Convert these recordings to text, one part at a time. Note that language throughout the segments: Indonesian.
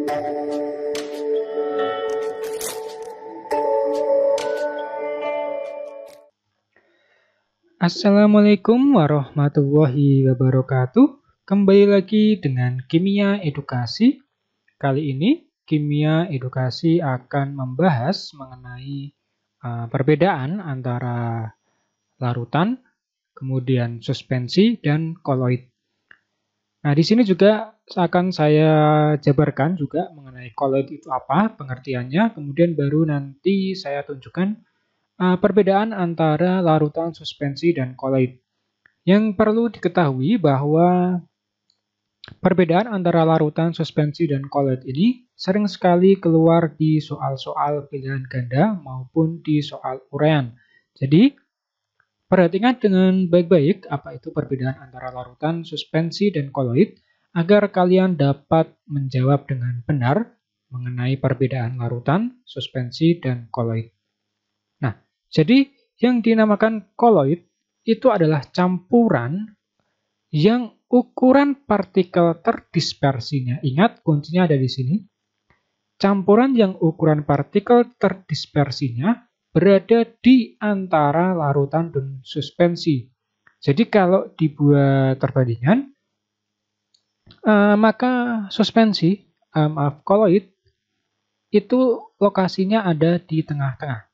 Assalamualaikum warahmatullahi wabarakatuh. Kembali lagi dengan Kimia Edukasi. Kali ini Kimia Edukasi akan membahas mengenai perbedaan antara larutan, kemudian suspensi, dan koloid. Nah, di sini juga akan saya jabarkan juga mengenai koloid itu apa, pengertiannya, kemudian baru nanti saya tunjukkan perbedaan antara larutan, suspensi, dan koloid. Yang perlu diketahui bahwa perbedaan antara larutan, suspensi, dan koloid ini sering sekali keluar di soal-soal pilihan ganda maupun di soal uraian. Jadi, perhatikan dengan baik-baik apa itu perbedaan antara larutan, suspensi, dan koloid agar kalian dapat menjawab dengan benar mengenai perbedaan larutan, suspensi, dan koloid. Jadi, yang dinamakan koloid itu adalah campuran yang ukuran partikel terdispersinya, ingat kuncinya ada di sini, campuran yang ukuran partikel terdispersinya berada di antara larutan dan suspensi. Jadi, kalau dibuat perbandingan, maka suspensi, koloid, itu lokasinya ada di tengah-tengah.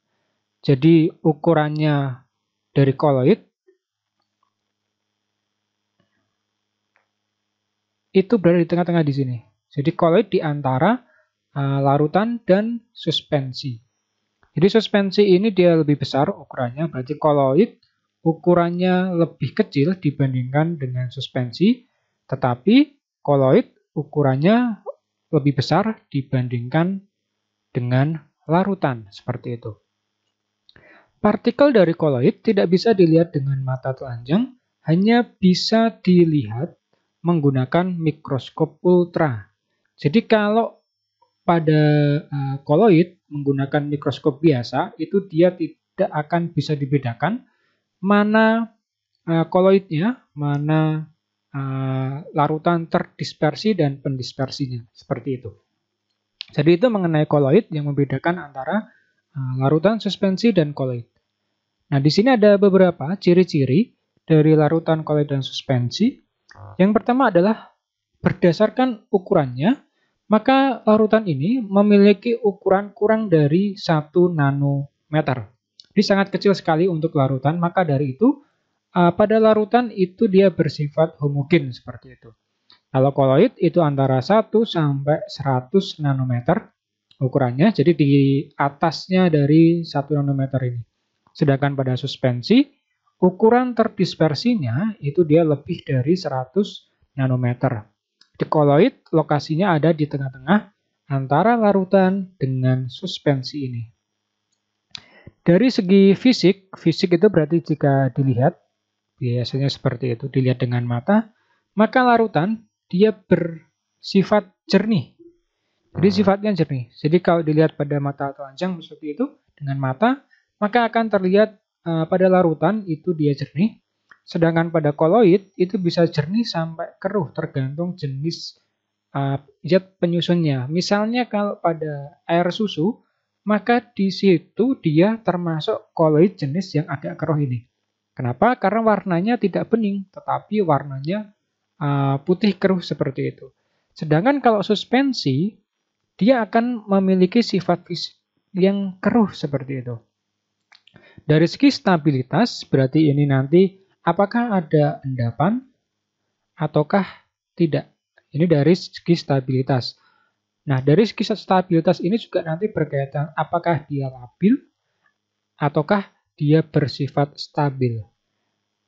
Jadi ukurannya dari koloid itu berada di tengah-tengah di sini. Jadi koloid di antara larutan dan suspensi. Jadi suspensi ini dia lebih besar ukurannya, berarti koloid ukurannya lebih kecil dibandingkan dengan suspensi, tetapi koloid ukurannya lebih besar dibandingkan dengan larutan, seperti itu. Partikel dari koloid tidak bisa dilihat dengan mata telanjang, hanya bisa dilihat menggunakan mikroskop ultra. Jadi kalau pada koloid menggunakan mikroskop biasa, itu dia tidak akan bisa dibedakan mana koloidnya, mana larutan terdispersi dan pendispersinya, seperti itu. Jadi itu mengenai koloid yang membedakan antara larutan, suspensi, dan koloid. Nah, di sini ada beberapa ciri-ciri dari larutan, koloid, dan suspensi. Yang pertama adalah berdasarkan ukurannya, maka larutan ini memiliki ukuran kurang dari 1 nanometer. Jadi sangat kecil sekali untuk larutan, maka dari itu pada larutan itu dia bersifat homogen seperti itu. Kalau koloid itu antara 1 sampai 100 nanometer ukurannya, jadi di atasnya dari 1 nanometer ini. Sedangkan pada suspensi, ukuran terdispersinya itu dia lebih dari 100 nanometer. Di koloid, lokasinya ada di tengah-tengah antara larutan dengan suspensi ini. Dari segi fisik, fisik itu berarti jika dilihat, biasanya seperti itu, dilihat dengan mata, maka larutan dia bersifat jernih. Jadi sifatnya jernih. Jadi kalau dilihat pada mata telanjang seperti itu, dengan mata, maka akan terlihat pada larutan itu dia jernih. Sedangkan pada koloid itu bisa jernih sampai keruh tergantung jenis zat penyusunnya. Misalnya kalau pada air susu, maka di situ dia termasuk koloid jenis yang agak keruh ini. Kenapa? Karena warnanya tidak bening, tetapi warnanya putih keruh seperti itu. Sedangkan kalau suspensi, dia akan memiliki sifat fisik yang keruh seperti itu. Dari segi stabilitas, berarti ini nanti apakah ada endapan ataukah tidak. Ini dari segi stabilitas. Nah, dari segi stabilitas ini juga nanti berkaitan apakah dia labil ataukah dia bersifat stabil.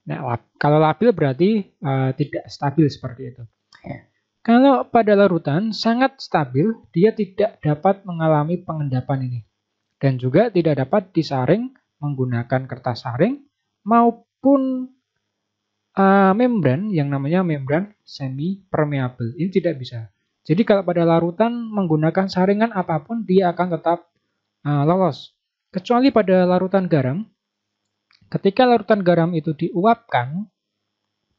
Nah, kalau labil berarti tidak stabil seperti itu. Kalau pada larutan sangat stabil, dia tidak dapat mengalami pengendapan ini. Dan juga tidak dapat disaring menggunakan kertas saring maupun membran yang namanya membran semi permeable. Ini tidak bisa. Jadi kalau pada larutan menggunakan saringan apapun dia akan tetap lolos. Kecuali pada larutan garam. Ketika larutan garam itu diuapkan,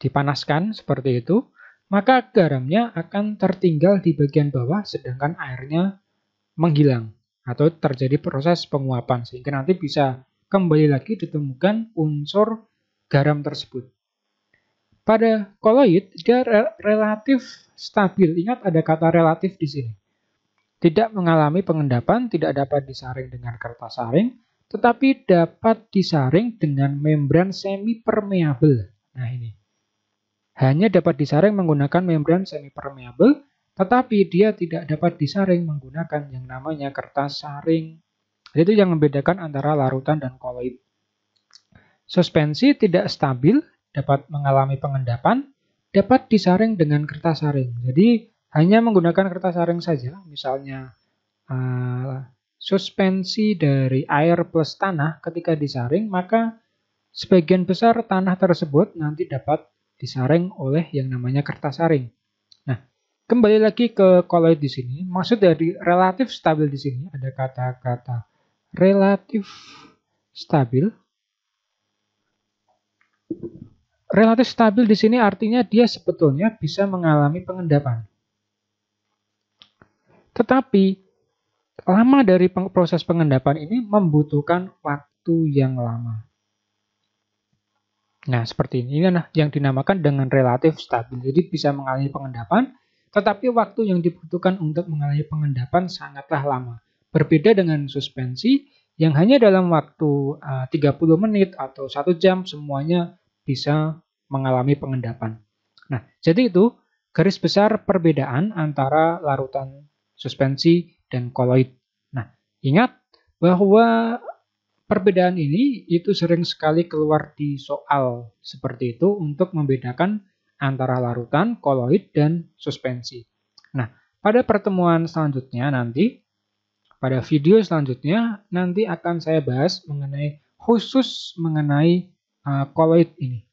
dipanaskan seperti itu, maka garamnya akan tertinggal di bagian bawah sedangkan airnya menghilang atau terjadi proses penguapan sehingga nanti bisa kembali lagi ditemukan unsur garam tersebut. Pada koloid dia relatif stabil. Ingat ada kata relatif di sini. Tidak mengalami pengendapan, tidak dapat disaring dengan kertas saring, tetapi dapat disaring dengan membran semi permeabel. Nah ini. Hanya dapat disaring menggunakan membran semi permeabel, tetapi dia tidak dapat disaring menggunakan yang namanya kertas saring. Itu yang membedakan antara larutan dan koloid. Suspensi tidak stabil, dapat mengalami pengendapan, dapat disaring dengan kertas saring. Jadi hanya menggunakan kertas saring saja, misalnya suspensi dari air plus tanah ketika disaring, maka sebagian besar tanah tersebut nanti dapat disaring oleh yang namanya kertas saring. Nah, kembali lagi ke koloid di sini, maksud dari relatif stabil di sini ada kata-kata relatif stabil. Relatif stabil di sini artinya dia sebetulnya bisa mengalami pengendapan. Tetapi lama dari proses pengendapan ini membutuhkan waktu yang lama. Nah, seperti ini. Ini yang dinamakan dengan relatif stabil. Jadi bisa mengalami pengendapan, tetapi waktu yang dibutuhkan untuk mengalami pengendapan sangatlah lama. Berbeda dengan suspensi yang hanya dalam waktu 30 menit atau 1 jam semuanya bisa mengalami pengendapan. Nah, jadi itu garis besar perbedaan antara larutan suspensi dan koloid. Nah, ingat bahwa perbedaan ini itu sering sekali keluar di soal seperti itu untuk membedakan antara larutan, koloid, dan suspensi. Nah, pada pertemuan selanjutnya nanti, pada video selanjutnya nanti akan saya bahas mengenai khusus mengenai koloid ini.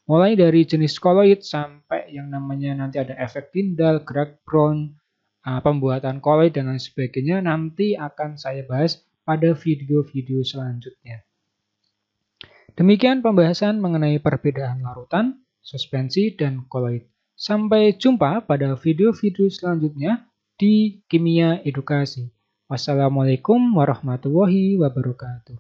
Mulai dari jenis koloid sampai yang namanya nanti ada efek Tyndall, Greg Brown, pembuatan koloid dan lain sebagainya nanti akan saya bahas pada video-video selanjutnya. Demikian pembahasan mengenai perbedaan larutan, suspensi, dan koloid. Sampai jumpa pada video-video selanjutnya di Kimia Edukasi. Wassalamualaikum warahmatullahi wabarakatuh.